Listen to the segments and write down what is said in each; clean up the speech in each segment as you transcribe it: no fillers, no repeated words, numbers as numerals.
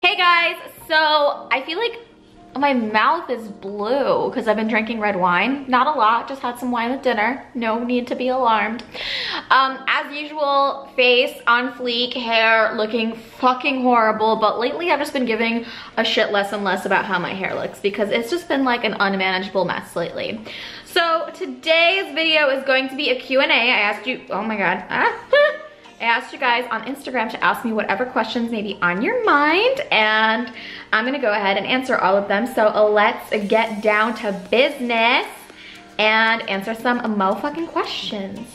Hey guys, so I feel like my mouth is blue because I've been drinking red wine. Not a lot, just had some wine with dinner. No need to be alarmed. As usual, face on fleek, hair looking fucking horrible, but lately I've just been giving a shit less and less about how my hair looks because it's just been like an unmanageable mess lately. So today's video is going to be a Q&A. I asked you, oh my God. I asked you guys on Instagram to ask me whatever questions may be on your mind, and I'm gonna go ahead and answer all of them. So let's get down to business and answer some motherfucking questions.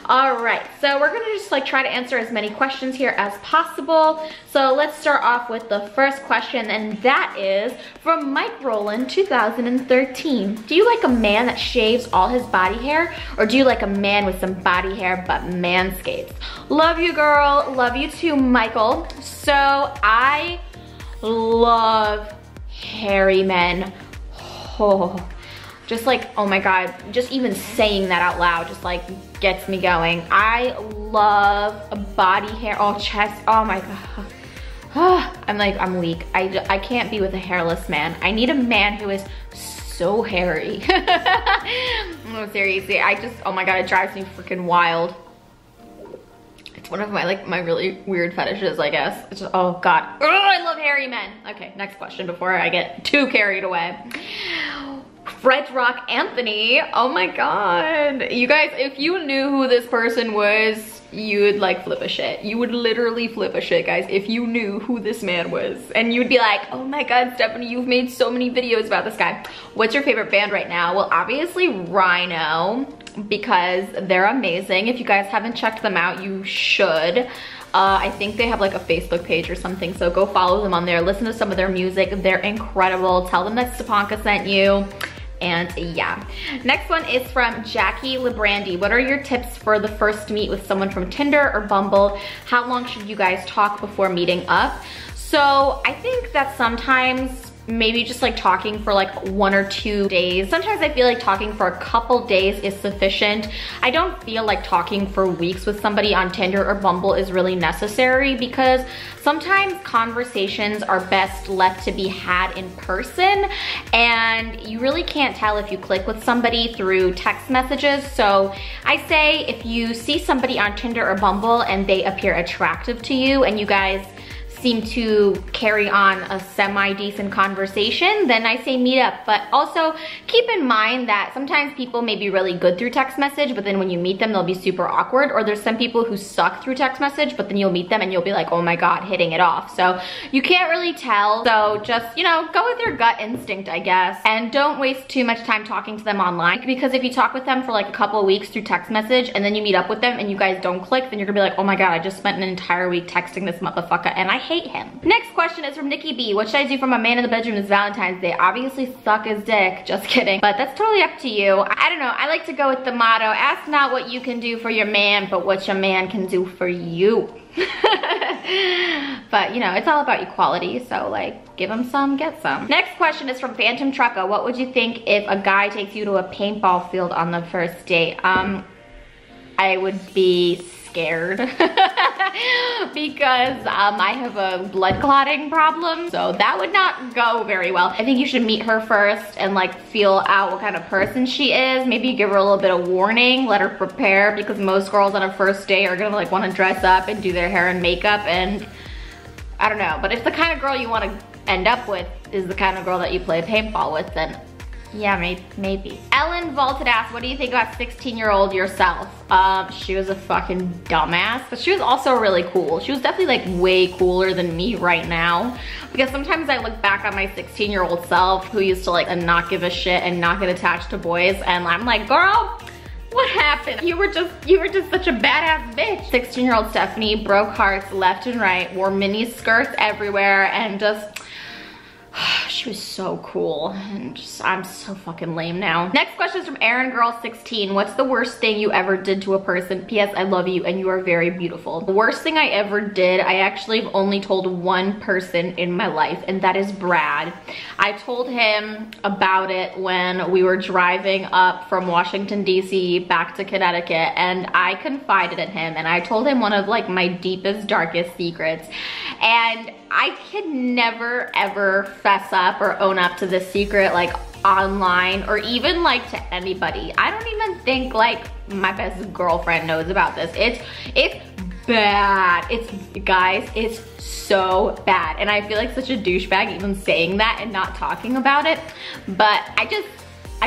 All right, so we're gonna just like try to answer as many questions here as possible. So let's start off with the first question, and that is from Mike Rowland 2013. Do you like a man that shaves all his body hair, or do you like a man with some body hair but manscapes? Love you, girl. Love you too, Michael. So I love hairy men. Oh. Just like, oh my God, just even saying that out loud just like gets me going. I love body hair, oh chest, oh my God. I'm weak. I can't be with a hairless man. I need a man who is so hairy. No, seriously, oh my God, it drives me freaking wild. It's one of my really weird fetishes, I guess. It's just, oh God, I love hairy men. Okay, next question before I get too carried away. Fred Rock Anthony, oh my God. You guys, if you knew who this person was, you would like flip a shit. You would literally flip a shit, guys, if you knew who this man was. And you'd be like, oh my God, Stephanie, you've made so many videos about this guy. What's your favorite band right now? Well, obviously Rhino, because they're amazing. If you guys haven't checked them out, you should. I think they have like a Facebook page or something, so go follow them on there. Listen to some of their music. They're incredible. Tell them that STEPANKA sent you. And yeah. Next one is from Jackie Lebrandi. What are your tips for the first meet with someone from Tinder or Bumble? How long should you guys talk before meeting up? So I think that sometimes maybe just like talking for like 1 or 2 days. Sometimes I feel like talking for a couple days is sufficient. I don't feel like talking for weeks with somebody on Tinder or Bumble is really necessary, because sometimes conversations are best left to be had in person, and you really can't tell if you click with somebody through text messages. So I say if you see somebody on Tinder or Bumble and they appear attractive to you and you guys seem to carry on a semi-decent conversation, then I say meet up. But also keep in mind that sometimes people may be really good through text message, but then when you meet them, they'll be super awkward. Or there's some people who suck through text message, but then you'll meet them and you'll be like, oh my God, hitting it off. So you can't really tell. So just, you know, go with your gut instinct, I guess. And don't waste too much time talking to them online, because if you talk with them for like a couple of weeks through text message and then you meet up with them and you guys don't click, then you're gonna be like, oh my God, I just spent an entire week texting this motherfucker and I hate him. Next question is from Nikki B. What should I do for my man in the bedroom this Valentine's Day? Obviously suck his dick. Just kidding. But that's totally up to you. I don't know. I like to go with the motto, ask not what you can do for your man, but what your man can do for you. But you know, it's all about equality, so like give him some, get some. Next question is from Phantom Trucka. What would you think if a guy takes you to a paintball field on the first date? I would be scared because I have a blood clotting problem, so that would not go very well. I think you should meet her first and like feel out what kind of person she is. Maybe give her a little bit of warning, let her prepare, because most girls on a first date are gonna like want to dress up and do their hair and makeup, and I don't know. But if the kind of girl you want to end up with is the kind of girl that you play paintball with, then yeah, maybe. Ellen Vaulted asked, what do you think about 16-year-old yourself? She was a fucking dumbass, but she was also really cool. She was definitely like way cooler than me right now, because sometimes I look back on my 16-year-old self who used to like not give a shit and not get attached to boys, and I'm like, girl, what happened? You were just such a badass bitch. 16-year-old Stephanie broke hearts left and right, wore mini skirts everywhere, and just she was so cool. And I'm so fucking lame now. Next question is from Aaron Girl 16. What's the worst thing you ever did to a person? P.S. I love you and you are very beautiful. The worst thing I ever did, I actually have only told one person in my life, and that is Brad. I told him about it when we were driving up from Washington, D.C. back to Connecticut, and I confided in him and I told him one of like my deepest, darkest secrets. And I can never ever fess up or own up to this secret like online or even like to anybody. I don't even think like my best girlfriend knows about this. It's bad. Guys, it's so bad. And I feel like such a douchebag even saying that and not talking about it. But I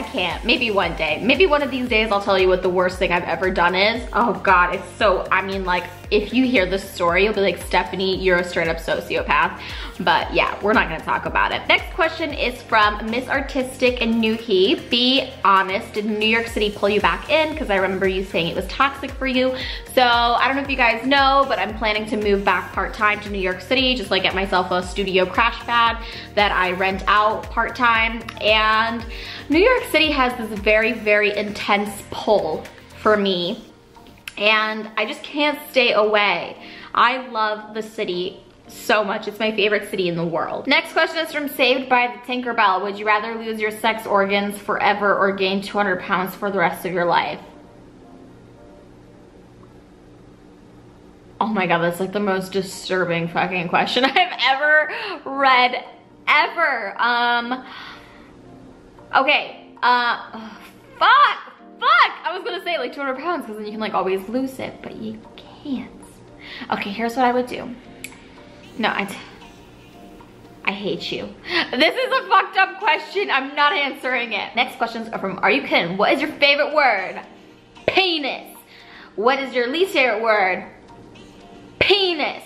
can't. Maybe one day. Maybe one of these days I'll tell you what the worst thing I've ever done is. Oh God, it's so, I mean like, if you hear this story, you'll be like, Stephanie, you're a straight up sociopath. But yeah, we're not gonna talk about it. Next question is from Miss Artistic and Nuki. Be honest, did New York City pull you back in? Because I remember you saying it was toxic for you. So I don't know if you guys know, but I'm planning to move back part-time to New York City, just like get myself a studio crash pad that I rent out part-time. And New York City has this very, very intense pull for me. And I just can't stay away. I love the city so much. It's my favorite city in the world. Next question is from Saved by the Tinkerbell. Would you rather lose your sex organs forever or gain 200 pounds for the rest of your life? Oh my God, that's like the most disturbing fucking question I've ever read, ever. Okay, fuck. I was gonna say like 200 pounds because then you can like always lose it, but you can't. Okay, here's what I would do. No, I hate you. This is a fucked up question. I'm not answering it. Next questions are from Are You Kidding? What is your favorite word? Penis. What is your least favorite word? Penis.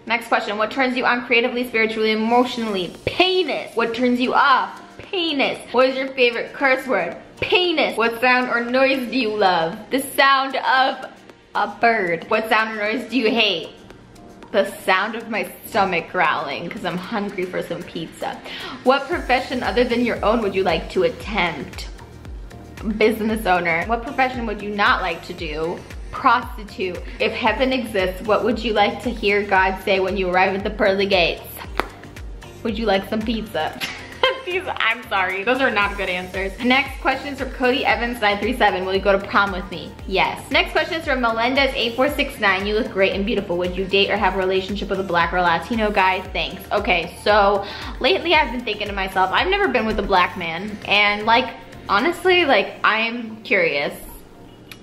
Next question, what turns you on creatively, spiritually, emotionally? Penis. What turns you off? Penis. What is your favorite curse word? Penis. What sound or noise do you love? The sound of a bird. What sound or noise do you hate? The sound of my stomach growling because I'm hungry for some pizza. What profession other than your own would you like to attempt? Business owner. What profession would you not like to do? Prostitute. If heaven exists, what would you like to hear God say when you arrive at the pearly gates? Would you like some pizza? I'm sorry, those are not good answers. Next question is from Cody Evans 937. Will you go to prom with me? Yes. Next question is from Melendez 8469. You look great and beautiful. Would you date or have a relationship with a Black or Latino guy? Thanks. Okay, so lately I've been thinking to myself, I've never been with a Black man, and like honestly, like I'm curious,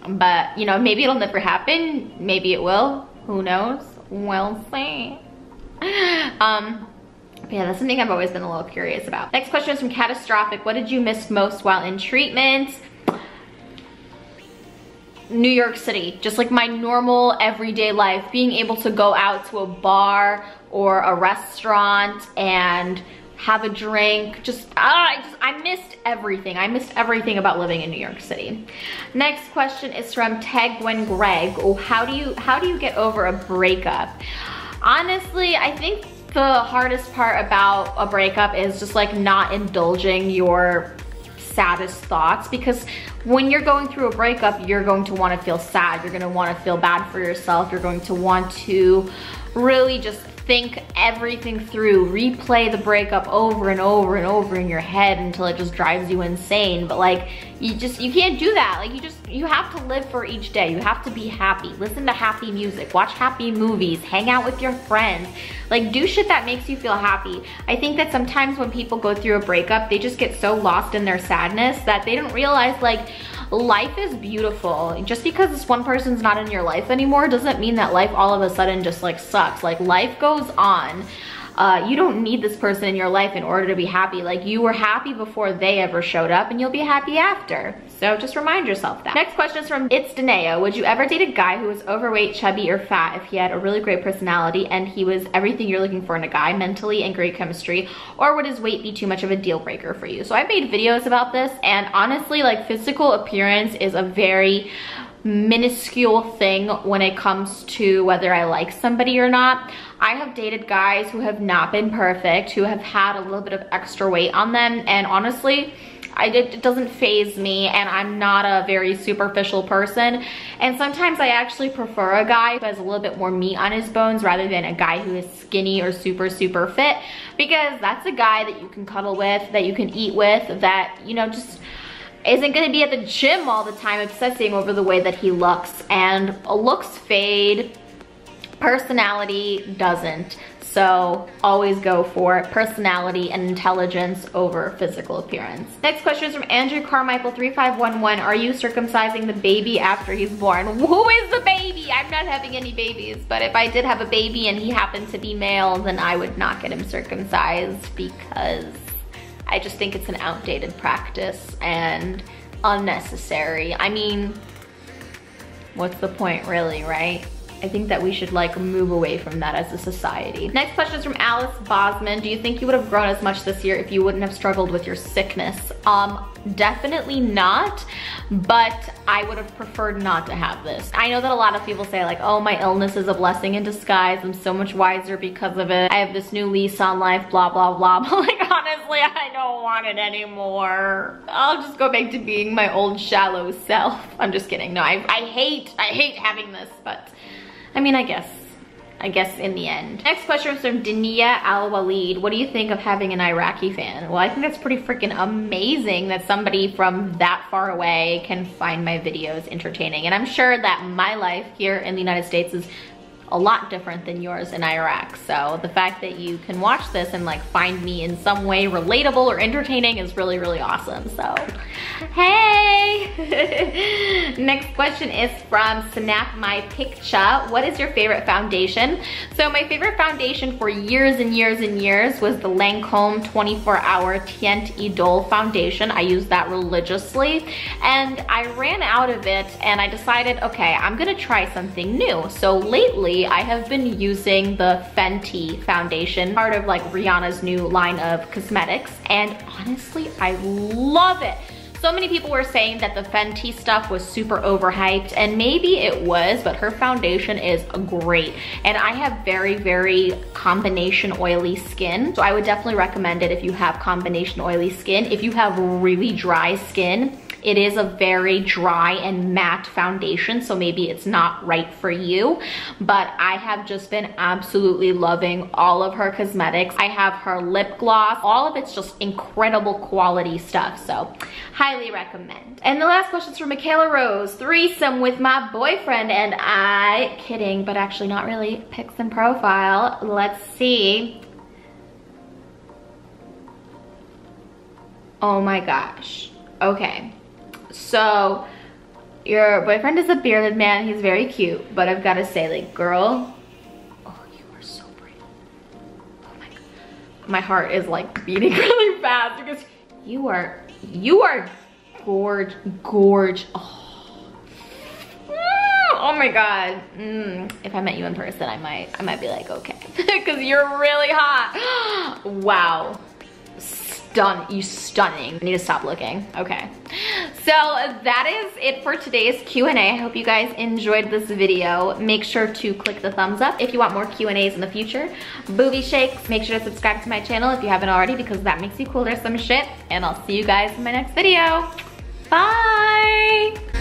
but you know, maybe it'll never happen. Maybe it will. Who knows? We'll see. Yeah, that's something I've always been a little curious about. Next question is from Catastrophic. What did you miss most while in treatment? New York City. Just like my normal everyday life. Being able to go out to a bar or a restaurant and have a drink. I missed everything. I missed everything about living in New York City. Next question is from Tegwen Greg. Oh, how do you get over a breakup? Honestly, I think the hardest part about a breakup is just like not indulging your saddest thoughts, because when you're going through a breakup, you're going to want to feel sad. You're going to want to feel bad for yourself. You're going to want to really just think everything through, replay the breakup over and over and over in your head until it just drives you insane. But like, you can't do that. Like you have to live for each day. You have to be happy. Listen to happy music, watch happy movies, hang out with your friends. Like do shit that makes you feel happy. I think that sometimes when people go through a breakup, they just get so lost in their sadness that they don't realize like life is beautiful. Just because this one person's not in your life anymore doesn't mean that life all of a sudden just like sucks. Like life goes on. You don't need this person in your life in order to be happy. Like you were happy before they ever showed up and you'll be happy after. So just remind yourself that. Next question is from It's Danae. Would you ever date a guy who was overweight, chubby, or fat if he had a really great personality and he was everything you're looking for in a guy, mentally and great chemistry, or would his weight be too much of a deal breaker for you? So I made videos about this, and honestly, like physical appearance is a very minuscule thing when it comes to whether I like somebody or not. I have dated guys who have not been perfect, who have had a little bit of extra weight on them, and honestly, it doesn't faze me, and I'm not a very superficial person. And sometimes I actually prefer a guy who has a little bit more meat on his bones rather than a guy who is skinny or super fit, because that's a guy that you can cuddle with, that you can eat with, that, you know, just isn't gonna be at the gym all the time obsessing over the way that he looks. And looks fade, personality doesn't. So always go for personality and intelligence over physical appearance. Next question is from Andrew Carmichael 3511. Are you circumcising the baby after he's born? Who is the baby? I'm not having any babies, but if I did have a baby and he happened to be male, then I would not get him circumcised, because I just think it's an outdated practice and unnecessary. I mean, what's the point really, right? I think that we should like move away from that as a society. Next question is from Alice Bosman. Do you think you would have grown as much this year if you wouldn't have struggled with your sickness? Definitely not, but I would have preferred not to have this. I know that a lot of people say like, oh, my illness is a blessing in disguise. I'm so much wiser because of it. I have this new lease on life, blah, blah, blah. But like, honestly, I don't want it anymore. I'll just go back to being my old shallow self. I'm just kidding. No, I hate having this, but I mean, I guess in the end. Next question is from Dania Al-Walid. What do you think of having an Iraqi fan? Well, I think that's pretty freaking amazing that somebody from that far away can find my videos entertaining. And I'm sure that my life here in the United States is a lot different than yours in Iraq. So the fact that you can watch this and like find me in some way relatable or entertaining is really, really awesome. So, hey! Next question is from Snap My Picture. What is your favorite foundation? So my favorite foundation for years and years and years was the Lancome 24-Hour Teint Idole foundation. I use that religiously, and I ran out of it, and I decided, okay, I'm gonna try something new. So lately, I have been using the Fenty foundation, part of like Rihanna's new line of cosmetics, and honestly, I love it. So many people were saying that the Fenty stuff was super overhyped, and maybe it was, but her foundation is great. And I have very, very combination oily skin, so I would definitely recommend it if you have combination oily skin. If you have really dry skin, it is a very dry and matte foundation, so maybe it's not right for you, but I have just been absolutely loving all of her cosmetics. I have her lip gloss. All of it's just incredible quality stuff, so highly recommend. And the last question is from Michaela Rose. Threesome with my boyfriend and I. Kidding, but actually not really. Pics and profile. Let's see. Oh my gosh. Okay. So your boyfriend is a bearded man. He's very cute, but I've got to say, like, girl, oh, you are so pretty. Oh my God. My heart is like beating really fast because you are gorge. Oh my God. If I met you in person, I might be like, okay, because you're really hot. Wow. You stunning. I need to stop looking. Okay. So that is it for today's Q&A. I hope you guys enjoyed this video. Make sure to click the thumbs up if you want more Q&As in the future. Booby shakes. Make sure to subscribe to my channel if you haven't already, because that makes you cool. There's some shit. And I'll see you guys in my next video. Bye.